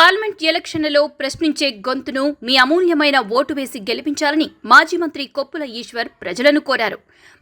Parliament ఎలక్షన్లలో ప్రశ్నించే గొంతును మీ అమూల్యమైన ఓటు వేసి గెలిపించాలని మాజీ మంత్రి కొప్పుల ఈశ్వర్ ప్రజలను కోరారు.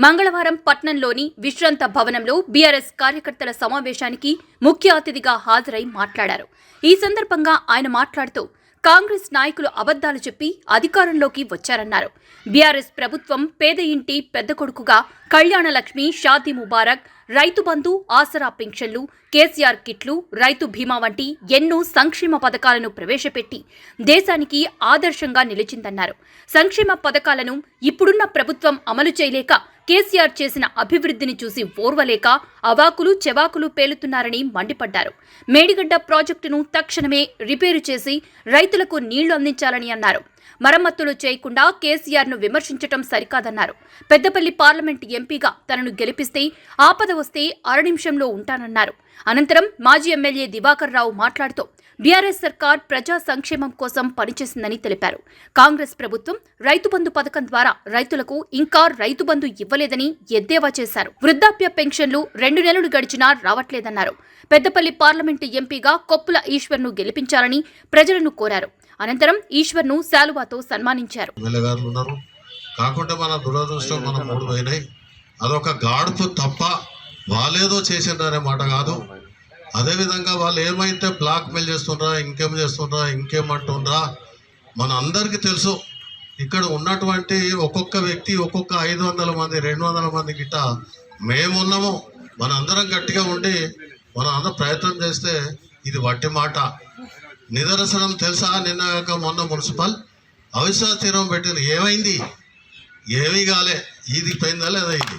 మంగళవారం పట్నంలోని విశ్రాంత భవనంలో బీఆర్ఎస్ కార్యకర్తల సమావేశానికి ముఖ్య అతిథిగా హాజరై మాట్లాడారు. ఈ సందర్భంగా ఆయన మాట్లాడుతూ కాంగ్రెస్ నాయకులు అబద్దాలు చెప్పి అధికారంలోకి వచ్చారన్నారు. బీఆర్ఎస్ ప్రభుత్వం పేద ఇంటి పెద్ద కొడుకుగా కళ్యాణ లక్ష్మి, షాదీ ముబారక్, రైతు బంధు, ఆసరా పెన్షన్లు, కేసీఆర్ కిట్లు, రైతు బీమా వంటి ఎన్నో సంక్షేమ పథకాలను ప్రవేశపెట్టి దేశానికి ఆదర్శంగా నిలిచిందన్నారు. సంక్షేమ పథకాలను ఇప్పుడున్న ప్రభుత్వం అమలు చేయలేక కేసీఆర్ చేసిన అభివృద్ధిని చూసి ఓర్వలేక అవాకులు చెవాకులు పేలుతున్నారని మండిపడ్డారు. మేడిగడ్డ ప్రాజెక్టును తక్షణమే రిపేరు చేసి రైతులకు నీళ్లు అందించాలని అన్నారు. మరమ్మతులు చేయకుండా కేసీఆర్ను విమర్శించడం సరికాదన్నారు. పెద్దపల్లి పార్లమెంటు ఎంపీగా తనను గెలిపిస్తే ఆపద వస్తే అర నిమిషంలో ఉంటానన్నారు. అనంతరం మాజీ ఎమ్మెల్యే దివాకర్ రావు మాట్లాడుతూ బీఆర్ఎస్ సర్కార్ ప్రజా సంక్షేమం కోసం పనిచేసిందని తెలిపారు. కాంగ్రెస్ ప్రభుత్వం రైతు బంధు పథకం ద్వారా రైతులకు ఇంకా రైతు బంధు ఇవ్వలేదని ఎద్దేవా చేశారు. వృద్ధాప్య పెన్షన్లు 2 నెలలు గడిచినా రావట్లేదన్నారు. పెద్దపల్లి పార్లమెంటు ఎంపీగా కొప్పుల ఈశ్వర్ను గెలిపించాలని ప్రజలను కోరారు. అనంతరం ఈశ్వర్ను శాలువాతో సన్మానించారు. కాకుండా మన దురదృష్టం మనం 3 పోయినాయి. అదొక గాడుపు తప్ప వాళ్ళేదో చేసిండ్రనే మాట కాదు. అదేవిధంగా వాళ్ళు ఏమైతే బ్లాక్ మెయిల్ చేస్తుండ్రా, ఇంకేం చేస్తుండ్రా, ఇంకేమంటుండ్రా మన అందరికీ తెలుసు. ఇక్కడ ఉన్నటువంటి ఒక్కొక్క వ్యక్తి ఒక్కొక్క 500 మంది 200 మంది గిట్ట మేమున్నాము. మన అందరం గట్టిగా ఉండి మనం అందరం ప్రయత్నం చేస్తే ఇది వట్టి మాట. నిదర్శనం తెలుసా, నిన్న మొన్న మున్సిపల్ అవిశ్వాస తీర్మానం పెట్టింది. ఏమైంది? ఏమీ కాలే. ఇది పోయిందా లేదా? ఇది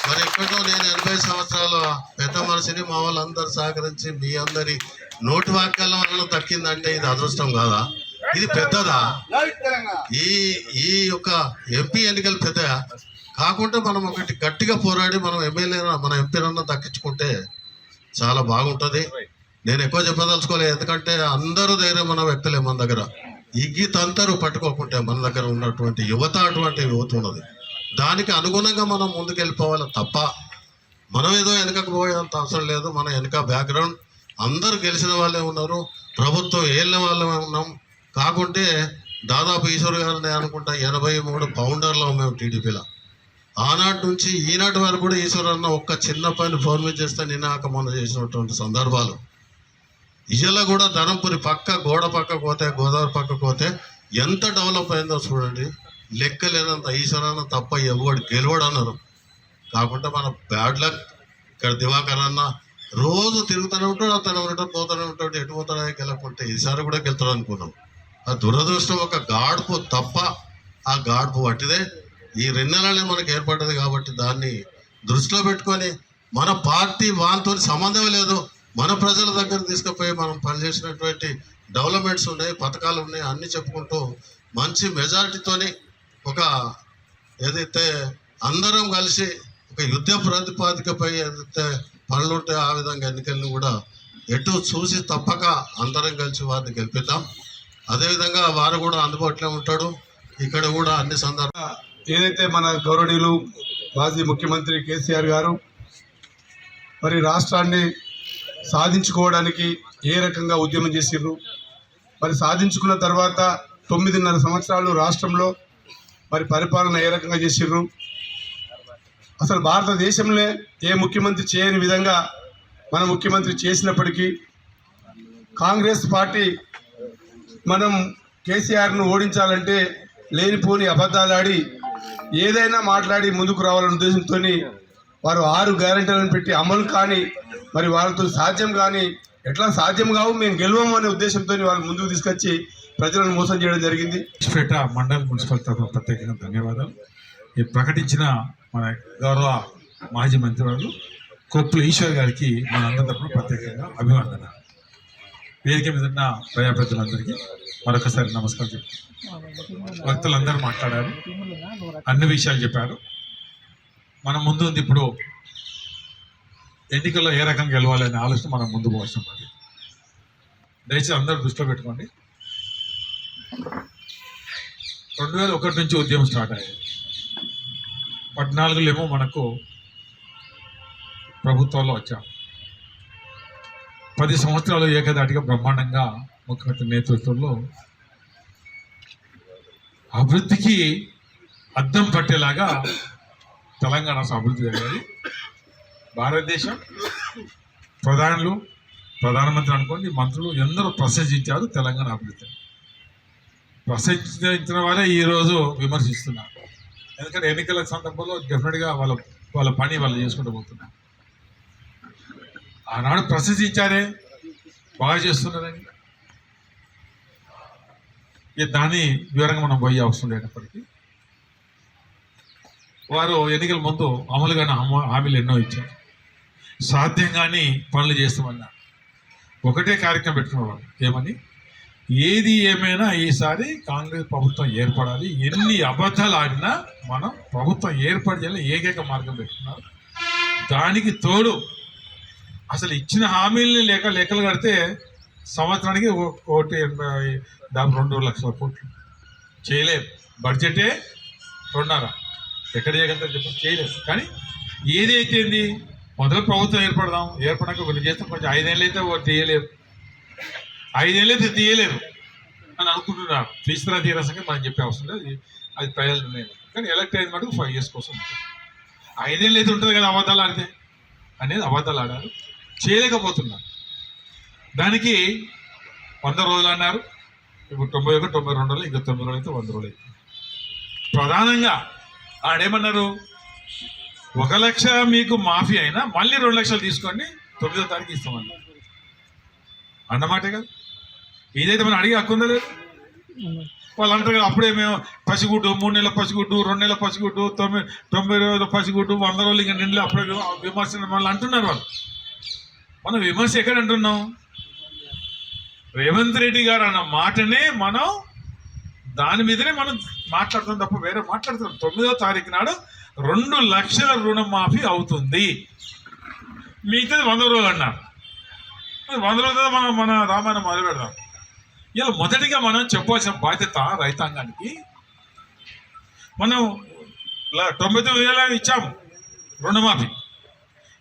మరి ఎక్కడో నేను 80 సంవత్సరాల పెద్ద మనిషిని మా వాళ్ళందరూ సహకరించి మీ అందరి నోటి వాక్యాల వల్ల దక్కిందంటే ఇది అదృష్టం కాదా? ఇది పెద్దదా? ఈ యొక్క ఎంపీ ఎన్నికలు పెద్దగా కాకుండా మనం ఒకటి గట్టిగా పోరాడి మనం ఎమ్మెల్యే మన ఎంపీనన్నా దక్కించుకుంటే చాలా బాగుంటుంది. నేను ఎక్కువ చెప్పదలుచుకోలేదు, ఎందుకంటే అందరూ ధైర్యం మన వ్యక్తులే. మన దగ్గర ఇగ్గితంతరు పట్టుకోకుంటే మన దగ్గర ఉన్నటువంటి యువత అటువంటి యువత ఉన్నది. దానికి అనుగుణంగా మనం ముందుకెళ్ళిపోవాలి తప్ప మనం ఏదో వెనకకు పోయేంత అవసరం లేదు. మన వెనక బ్యాక్గ్రౌండ్ అందరూ గెలిచిన వాళ్ళే ఉన్నారు, ప్రభుత్వం ఏళ్ళ వాళ్ళే ఉన్నాం. కాకుంటే దాదాపు ఈశ్వర్ గారిని అనుకుంటా 83 ఫౌండర్లో మేము టీడీపీలో. ఆనాటి నుంచి ఈనాటి వరకు కూడా ఈశ్వర్ అన్న ఒక్క చిన్న పని ఫోన్ మీద చేస్తే నిన్నాక మొన్న చేసినటువంటి సందర్భాలు. ఇజలో కూడా ధనంపురి పక్క గోడ పక్కకు పోతే, గోదావరి పక్కకు పోతే ఎంత డెవలప్ అయిందో చూడండి. లెక్కలేనంత ఈశ్వరన్న తప్ప ఎవడు గెలవడు అన్నారు. కాకుండా మన బ్యాడ్ లక్. ఇక్కడ దివాకర్ అన్న రోజు తిరుగుతూనే ఉంటాడు, అతను ఉంటాడు, పోతూనే ఉంటాడు. ఎటు పోతాడో గెలకుంటే ఈసారి కూడా గెలుతాడు అనుకున్నాం. ఆ దురదృష్టం ఒక గాడుపు తప్ప ఆ గాడుపు పట్టిదే. ఈ 2 నెలలే మనకు ఏర్పడ్డది కాబట్టి దాన్ని దృష్టిలో పెట్టుకొని మన పార్టీ వాళ్ళతో సంబంధం లేదు. మన ప్రజల దగ్గర తీసుకుపోయి మనం పనిచేసినటువంటి డెవలప్మెంట్స్ ఉన్నాయి, పథకాలు ఉన్నాయి, అన్నీ చెప్పుకుంటూ మంచి మెజారిటీతోని ఒక ఏదైతే అందరం కలిసి ఒక యుద్ధ ప్రాతిపాదికపై ఏదైతే పనులు ఉంటాయో ఆ విధంగా ఎన్నికలను కూడా ఎటు చూసి తప్పక అందరం కలిసి వారిని గెలిపిద్దాం. అదేవిధంగా వారు కూడా అందుబాటులో ఉంటాడు. ఇక్కడ కూడా అన్ని సందర్భాలు ఏదైతే మన గౌరవనీయులు మాజీ ముఖ్యమంత్రి కేసీఆర్ గారు మరి రాష్ట్రాన్ని సాధించుకోవడానికి ఏ రకంగా ఉద్యమం చేసిర్రు, మరి సాధించుకున్న తర్వాత 9.5 సంవత్సరాలు రాష్ట్రంలో మరి పరిపాలన ఏ రకంగా చేసిర్రు, అసలు భారతదేశంలో ఏ ముఖ్యమంత్రి చేయని విధంగా మన ముఖ్యమంత్రి చేసినప్పటికీ కాంగ్రెస్ పార్టీ మనం కేసీఆర్ను ఓడించాలంటే లేనిపోని అబద్ధాలాడి ఏదైనా మాట్లాడి ముందుకు రావాలనే ఉద్దేశంతో వారు 6 గ్యారెంటీలను పెట్టి అమలు కానీ మరి వాళ్ళతో సాధ్యం కానీ ఎట్లా సాధ్యం కావు, మేము గెలవము అనే ఉద్దేశంతో వాళ్ళు ముందుకు తీసుకొచ్చి ప్రజలను మోసం చేయడం జరిగింది. పేట మండల్ మున్సిపల్ తరఫున ప్రత్యేకంగా ధన్యవాదాలు. ఈ ప్రకటించిన మన గౌరవ మాజీ మంత్రివర్యులు కొప్పుల ఈశ్వర్ గారికి మన అందరి తరఫున ప్రత్యేకంగా అభినందన. వేదిక మీద ఉన్న ప్రజాప్రతినిధులందరికీ మరొకసారి నమస్కారం చెప్తాను. భక్తులందరూ మాట్లాడారు, అన్ని విషయాలు చెప్పారు. మన ముందు ఉంది ఇప్పుడు ఎన్నికల్లో ఏ రకంగా గెలవాలనే ఆలోచన మనం ముందుకు వస్తున్నది. దయచేసి అందరూ దృష్టిలో పెట్టుకోండి. 2001 నుంచి ఉద్యమం స్టార్ట్ అయ్యాయి. 14లో ఏమో మనకు ప్రభుత్వంలో వచ్చాం. 10 సంవత్సరాలు ఏకదాటిగా బ్రహ్మాండంగా ముఖ్యమంత్రి నేతృత్వంలో అభివృద్ధికి అద్దం పట్టేలాగా తెలంగాణ అభివృద్ధి జరిగింది. భారతదేశం ప్రధానమంత్రి అనుకోండి, మంత్రులు ఎందరో ప్రశంసించారు తెలంగాణ అభివృద్ధి. ప్రశంసించిన వారే ఈరోజు విమర్శిస్తున్నారు. ఎందుకంటే ఎన్నికల సందర్భంలో డెఫినెట్గా వాళ్ళ పని వాళ్ళు చేసుకుంటూ పోతున్నారు. ఆనాడు ప్రశంసించారే బాగా చేస్తున్నారని, దాన్ని వివరంగా మనం పోయే అవసరం లేనప్పటికీ వారు ఎన్నికల ముందు అమలుగానే హామీలు ఎన్నో ఇచ్చారు. సాధ్యంగాని పనులు చేస్తామన్నారు. ఒకటే కార్యక్రమం పెట్టుకునేవారు, ఏమని, ఏది ఏమైనా ఈసారి కాంగ్రెస్ ప్రభుత్వం ఏర్పడాలి, ఎన్ని అబద్ధాలు ఆడినా మనం ప్రభుత్వం ఏర్పడేలా ఏకైక మార్గం పెట్టుకున్నారు. దానికి తోడు అసలు ఇచ్చిన హామీలని లెక్కలు కడితే సంవత్సరానికి 1.2 లక్షల కోట్లు చేయలేదు. బడ్జెటే 2.5 ఎక్కడ చేయగలుగుతారు చెప్పి చేయలేదు. కానీ ఏదైతే మొదలు ప్రభుత్వం ఏర్పడాక కొన్ని చేస్తే కొంచెం 5 ఏళ్ళు అయితే తీయలేరు, 5 ఏళ్ళు అయితే తీయలేరు అని అనుకుంటున్నారు. తీరా సంగతి మనం చెప్పే అవసరం లేదు, అది ప్రజల నిర్ణయం. కానీ ఎలక్ట్ అయిన మటుకు 5 years కోసం ఉంటుంది. 5 ఏళ్ళు అయితే ఉంటుంది కదా అబద్ధాలు ఆడితే అనేది, అబద్ధాలు ఆడారు, చేయలేకపోతున్నారు. దానికి 100 రోజులు అన్నారు. ఇప్పుడు 91, 92 రోజులు, ఇంకా 9 రోజులు అయితే 100 రోజులు అయితే. ప్రధానంగా ఆడేమన్నారు, 1 లక్ష మీకు మాఫీ అయినా మళ్ళీ 2 లక్షలు తీసుకోండి, 9వ తారీఖు ఇస్తామన్నారు అన్నమాటే కదా. ఇదైతే మనం అడిగే హక్కు ఉందా లేదు? వాళ్ళు అంటారు కదా, అప్పుడే మేము పసిగుడ్డు 3 నెలల పసిగుడ్డు, 2 నెలల పసిగుడ్డు, 90 రోజుల పసిగుడ్డు, 100 రోజులు ఇంకా నిండులో అప్పుడే విమర్శ వాళ్ళు అంటున్నారు. వాళ్ళు మనం విమర్శ ఎక్కడ అంటున్నాం? రేవంత్ రెడ్డి గారు అన్న మాటనే మనం దాని మీదనే మనం మాట్లాడుతాం తప్ప వేరే మాట్లాడుతున్నాం. 9వ తారీఖు నాడు 2 లక్షల రుణమాఫీ అవుతుంది, మిగతాది 100 రోజులు అన్నారు. 100 రోజులు మన రామాయణం మొదలు పెడదాం. ఇలా మొదటిగా మనం చెప్పవలసిన బాధ్యత రైతాంగానికి. మనం 99,000 ఇచ్చాము రుణమాఫీ,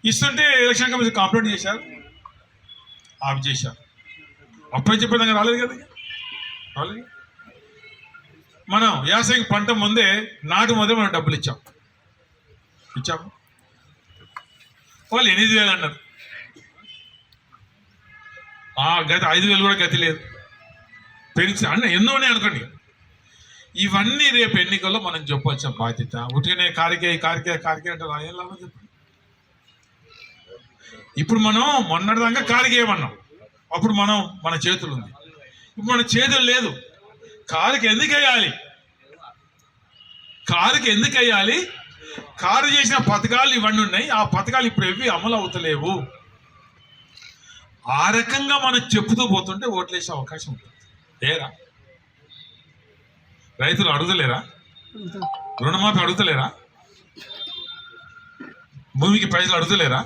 ఇస్తుంటే ఎలక్షన్ కమిషన్ కంప్లైంట్ చేశారు, ఆఫ్ చేశారు. అప్పని చెప్పేదాకా రాలేదు కదా, రాలేదు. మనం యాసంగి పంట ముందే నాటు ముందే మనం డబ్బులు ఇచ్చాము. వాళ్ళు 8,000 అన్నారు. గతి 5,000 కూడా గతి లేదు, పెరిగి అన్న ఎన్నోనే అనుకోండి. ఇవన్నీ రేపు ఎన్నికల్లో మనం చెప్పవలసిన బాధ్యత. ఉట్టిగానే కారికే అంటే ఏం లాభం చెప్పండి. ఇప్పుడు మనం మొన్నటిదాకా కారికేయమన్నాం, అప్పుడు మన చేతులు ఉంది. ఇప్పుడు మన చేతులు లేదు. కారుకి ఎందుకు వేయాలి? కారు చేసిన పథకాలు ఇవన్నీ ఉన్నాయి. ఆ పథకాలు ఇప్పుడు ఏవి అమలు అవుతలేవు. ఆ రకంగా మనం చెప్పుతూ పోతుంటే ఓట్లేసే అవకాశం ఉంటుంది. ఏరా రైతులు అడుగుతలేరా? రుణమాఫీ అడుగుతలేరా? భూమికి పైసలు అడుగుతలేరా?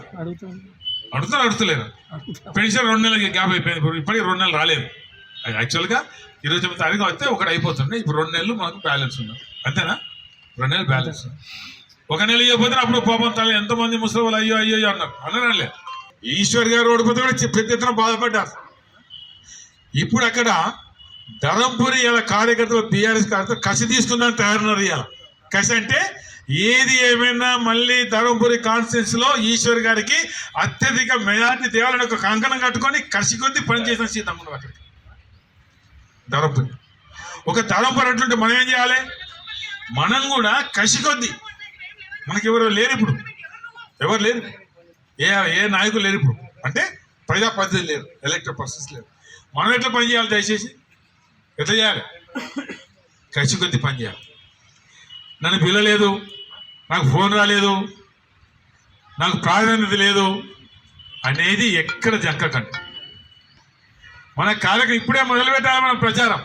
అడుగుతలేరా? పెన్షన్ 2 నెలలకి గ్యాప్ అయిపోయింది. ఇప్పటికీ 2 నెలలు రాలేదు. యాక్చువల్గా 29వ తారీఖు వస్తే ఒకటి అయిపోతుండే. ఇప్పుడు 2 నెలలు మనకు బ్యాలెన్స్ ఉంది, అంతేనా? 2 నెలలు బ్యాలెన్స్. 1 నెల ఇవ్వకపోతే అప్పుడు పాపం తల్లి ఎంతమంది ముసలి అయ్యో అన్నారు, అనరాలే. ఈశ్వర్ గారు ఓడిపోతే కూడా పెద్ద ఎత్తున బాధపడ్డారు. ఇప్పుడు అక్కడ ధరంపురి ఇలా కార్యకర్తలు, బీఆర్ఎస్ కార్యకర్తలు కసి తీసుకుందని తయారున్నారు. ఇలా కసి అంటే ఏది ఏమైనా మళ్ళీ ధరంపురి కాన్స్టిట్యూన్స్ లో ఈశ్వర్ గారికి అత్యధిక మెజార్టీ తేవాలని ఒక కంకణం కట్టుకొని కసి కొద్ది పనిచేసిన సీతమ్మ అక్కడికి ధరంపురి. ఒక ధరంపురి అట్లుంటే మనం ఏం చేయాలి? మనం కూడా కసి కొద్ది, మనకి ఎవరు లేరు ఇప్పుడు, ఎవరు లేరు, ఏ నాయకులు లేరు ఇప్పుడు. అంటే ప్రజాప్రతినిధులు లేరు, ఎలక్టెడ్ పర్సన్స్ లేరు. మనం ఎట్లా పని చేయాలి? దయచేసి ఎట్లా చేయాలి? కసి కొద్ది పని చేయాలి. నన్ను పిలలేదు, నాకు ఫోన్ రాలేదు, నాకు ప్రాధాన్యత లేదు అనేది ఎక్కడ జంకకండి. మన కార్యక్రమం ఇప్పుడే మొదలు పెట్టాలి. మన ప్రచారం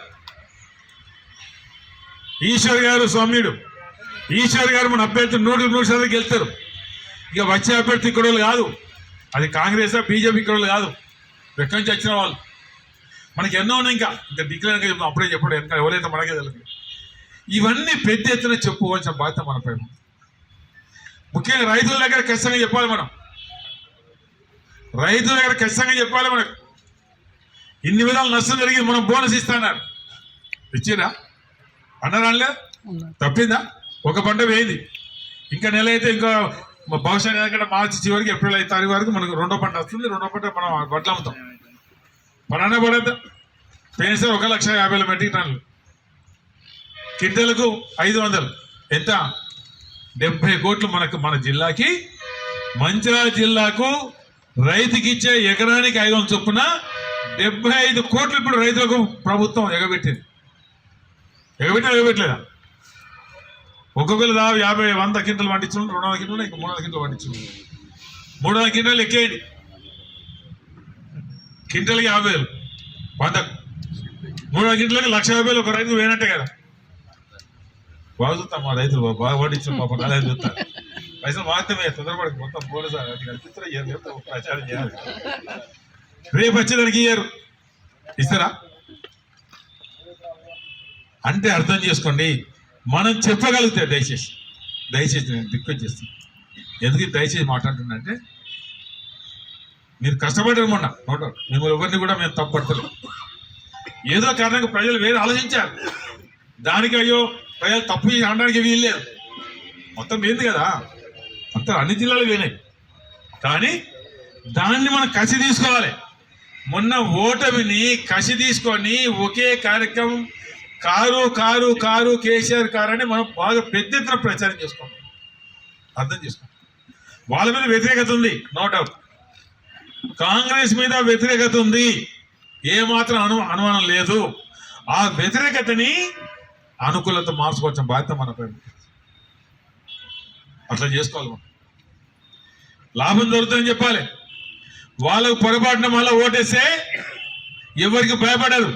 ఈశ్వర్ గారు సౌమ్యుడు, ఈశ్వర్ గారు మన అభ్యర్థి 100% గెలుస్తారు. ఇక వచ్చే అభ్యర్థి ఇక్కడ కాదు, అది కాంగ్రెస్ బీజేపీ ఇక్కడ కాదు, ఎక్కడి నుంచి వచ్చిన వాళ్ళు. మనకి ఎన్నో ఉన్నాయి, ఇంకా డిక్లేర్ అప్పుడే చెప్పడం, ఇంకా ఎవరైతే మనకే తెలియదు. ఇవన్నీ పెద్ద ఎత్తున చెప్పుకోవాల్సిన బాధ్యత మనపై. ముఖ్యంగా రైతుల దగ్గర ఖచ్చితంగా చెప్పాలి. మనం రైతుల దగ్గర ఖచ్చితంగా చెప్పాలి. మనకు ఇన్ని విధాలు నష్టం జరిగింది, మనం బోనస్ ఇస్తాన్నారు, ఇచ్చిరా అన్నారా? తప్పిందా? ఒక పంట వేయింది, ఇంకా నెల అయితే ఇంకా బహుశా ఎందుకంటే మార్చి చివరికి ఏప్రిల్ 5 తారీఖు వరకు మనకు రెండో పంట వస్తుంది. రెండో పంట మనం వడ్లు అమ్ముతాం. పరానే పడద్దు. పెన్షన్ 1,50,000 మెట్రిక్ టన్నులు, క్వింటాలకు 500, ఎంత? 70 కోట్లు మనకు, మన జిల్లాకి, మంచిర్యాల జిల్లాకు రైతుకి ఇచ్చే ఎకరానికి 500 చొప్పున 75 కోట్లు ఇప్పుడు రైతులకు ప్రభుత్వం ఎగబెట్టింది. ఎగబెట్టలేదా? ఒక్కొక్కరు 50-100 క్వింటలు పండించు, 200 క్వింటలు, ఇంకా 300 క్వింటలు పండించు. 300 క్వింటలు ఎక్కేయండి, క్వింటల్కి 50,000, 100 300 క్వింటలకి 1,50,000 ఒక రైతు వేయనట్టే కదా. బాగా చూస్తాం మా రైతులు, బాగా పండించిన పాపం అలా చూస్తారు. పైసలు మాత్రమే తొందరపడి మొత్తం పోలీసారు కనిపిస్తారు, ప్రచారం చేయాలి. రేపు వచ్చేదానికి ఇయ్యారు, ఇస్తారా? అంటే అర్థం చేసుకోండి, మనం చెప్పగలిగితే దయచేసి నేను రిక్వెస్ట్ చేస్తాను. ఎందుకు దయచేసి మాట్లాడుతున్నా, మీరు కష్టపడ్డారు మొన్న, నోట్ మిమ్మల్ని ఎవరిని కూడా మేము తప్పుపడతలేం. ఏదో కారణంగా ప్రజలు వేరే ఆలోచించారు, దానికి అయ్యో ప్రజలు తప్పు అనడానికి వీల్లేదు. మొత్తం ఏంది కదా, మొత్తం అన్ని జిల్లాలు పోయినాయి. కానీ దాన్ని మనం కసి తీసుకోవాలి. మొన్న ఓటమిని కసి తీసుకొని ఒకే కార్యక్రమం car car car KCR car అని మనం బాగా పెద్ద ఎత్తున ప్రచారం చేసుకోండి. అర్థం చేసుకోండి, వాళ్ళ మీద వ్యతిరేకత ఉంది, నో డౌట్. కాంగ్రెస్ మీద వ్యతిరేకత ఉంది, ఏమాత్రం అనుమానం లేదు. ఆ వ్యతిరేకతని అనుకూలత మార్చుకోవచ్చు బాధ్యత మన పైన. అట్లా చేసుకోవాలి, మనం లాభం దొరుకుతుందని చెప్పాలి. వాళ్ళకు పొరపాటున మళ్ళీ ఓటేస్తే ఎవరికి భయపడరు,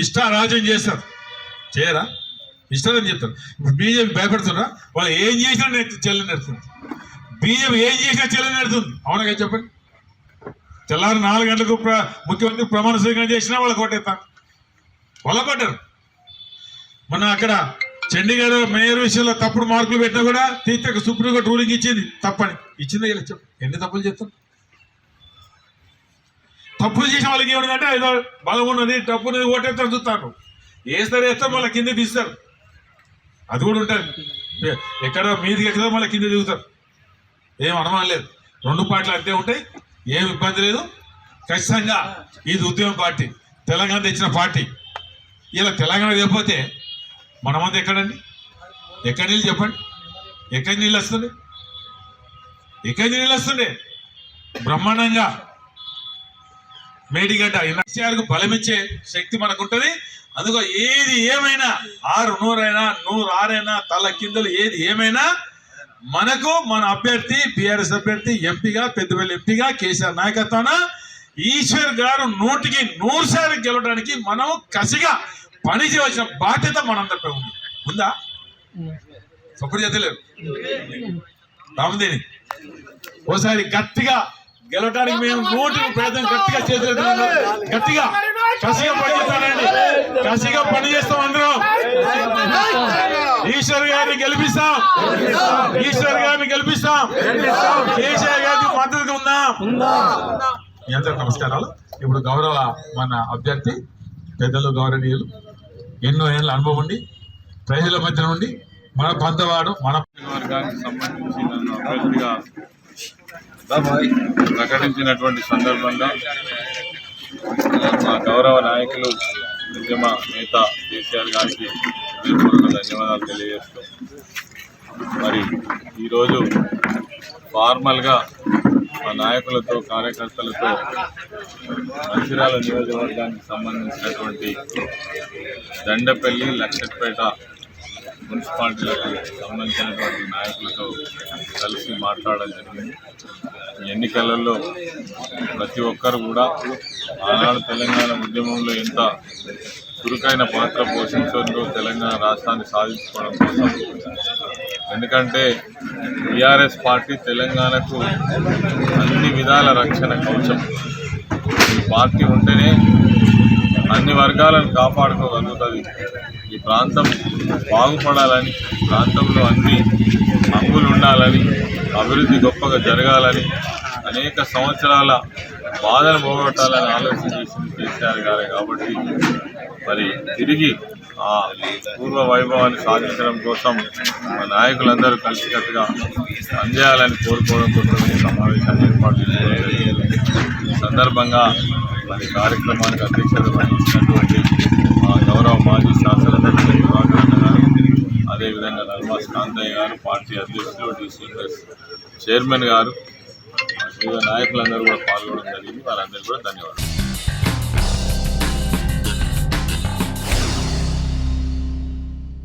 ఇష్టారాజ్యం చేస్తారు. చేయరా? ఇష్టాలని చెప్తారు. ఇప్పుడు బీజేపీ భయపడుతున్నా, వాళ్ళు ఏం చేసినా చెల్లి నెడుతుంది. బీజేపీ ఏం చేసినా చెల్లి నెడుతుంది, అవునా చెప్పండి. తెల్లారి 4 గంటలకు ముఖ్యమంత్రి ప్రమాణ స్వీకారం చేసినా వాళ్ళకి ఓటేస్తారు, వాళ్ళ కొట్టారు. మన అక్కడ చండీగఢ్ మేయర్ విషయంలో తప్పుడు మార్కులు పెట్టినా కూడా తీర్చక సుప్రీంకోర్టు రూలింగ్ ఇచ్చింది, తప్పని ఇచ్చిందే. చెప్పు, ఎన్ని తప్పులు చేస్తాం? తప్పులు చేసిన వాళ్ళకి ఏమన్నదంటే ఏదో బలం ఉన్నది, తప్పున్నది, ఓటేస్తారు, చూస్తారు, వేస్తారు, మళ్ళీ కింద తీస్తారు. అది కూడా ఉంటుంది. ఎక్కడో మీదికి ఎక్కడో మళ్ళీ కింద దిగుతారు, ఏం అనుమానం లేదు. 2 పార్టీలు అంతే ఉంటాయి, ఏం ఇబ్బంది లేదు. ఖచ్చితంగా ఇది ఉద్యమ పార్టీ, తెలంగాణ తెచ్చిన పార్టీ. ఇలా తెలంగాణ లేకపోతే మనమంతా ఎక్కడండి? ఎక్కడి నీళ్ళు చెప్పండి, ఎక్కడి నీళ్ళు వస్తుంది? ఎక్కడి నీళ్ళు వస్తుండే? బ్రహ్మాండంగా మేడిగడ్డ కేసీఆర్కు బలమిచ్చే శక్తి మనకు ఉంటుంది. అందుకో ఏది ఏమైనా 6 అయినా 106 తల కిందలు ఏది ఏమైనా మనకు మన అభ్యర్థి బీఆర్ఎస్ అభ్యర్థి ఎంపీగా, పెద్దపల్లి ఎంపీగా కేసీఆర్ నాయకత్వాన ఈశ్వర్ గారు 100కి 100% గెలవడానికి మనం కసిగా పని చేయవలసిన బాధ్యత మనందరిపై ఉంది. ఉందా? సపోర్ట్ చేతలేరు రామదేని. ఓసారి గట్టిగా గెలవడానికి మేము 100 ప్రయత్నం గట్టిగా చేతులు గట్టిగా కసిగా పనిచేస్తానండి, కసిగా పని చేస్తాం. అందరం ఈశ్వర్ గారిని గెలిపిస్తాం, ఈశ్వర్ గారిని గెలిపిస్తాం, కేసీఆర్ గారికి మద్దతుగా ఉందాం. మీ అందరికి నమస్కారాలు. ఇప్పుడు గౌరవ మన అభ్యర్థి పెద్దలు, గౌరవనీయులు, ఎన్నో ఏళ్ళ అనుభవం ఉండి ప్రజల మధ్య నుండి మన పంతవాడు, మన వర్గానికి సంబంధించి నన్ను అభ్యర్థిగా ప్రకటించినటువంటి సందర్భంగా మా గౌరవ నాయకులు, ఉద్యమ నేత కేసీఆర్ గారికి హృదయపూర్వక ధన్యవాదాలు తెలియజేస్తూ, మరి ఈరోజు ఫార్మల్గా మా నాయకులతో, కార్యకర్తలతో మంచిర్యాల నియోజకవర్గానికి సంబంధించినటువంటి దండపల్లి, లక్షపేట మున్సిపాలిటీలకు సంబంధించినటువంటి నాయకులతో కలిసి మాట్లాడడం జరిగింది. ఈ ఎన్నికలలో ప్రతి ఒక్కరు కూడా ఆనాడు తెలంగాణ ఉద్యమంలో ఎంత చురుకైన పాత్ర పోషించడంలో తెలంగాణ రాష్ట్రాన్ని సాధించుకోవడం కోసం. ఎందుకంటే టీఆర్ఎస్ పార్టీ తెలంగాణకు అన్ని విధాల రక్షణ కవచం. ఈ పార్టీ ఉంటేనే అన్ని వర్గాలను కాపాడుకోగలుగుతుంది. ఈ ప్రాంతం బాగుపడాలని, ప్రాంతంలో అన్ని హంగులు ఉండాలని, అభివృద్ధి గొప్పగా జరగాలని అనేక సంవత్సరాల బాధను పోగొట్టాలని ఆలోచన చేసింది కేసీఆర్ గారే. కాబట్టి మరి తిరిగి ఆ పూర్వ వైభవాన్ని సాధించడం కోసం మా నాయకులందరూ కలిసికట్టుగా పనిచేయాలని కోరుకోవడం కోసం ఈ సమావేశాన్ని ఏర్పాటు చేసుకోవడం జరిగింది. ఈ సందర్భంగా మరి కార్యక్రమానికి అధ్యక్షత వహించినటువంటి మా గౌరవ మాజీ శాసనసభ్యులు దివాకర్ అన్న గారు, అదేవిధంగా నర్మాస్ కాంతయ్య గారు, పార్టీ అధ్యక్షులు డిసిఎస్ చైర్మన్ గారు, వివిధ నాయకులందరూ కూడా పాల్గొనడం జరిగింది. వారందరికీ కూడా ధన్యవాదాలు.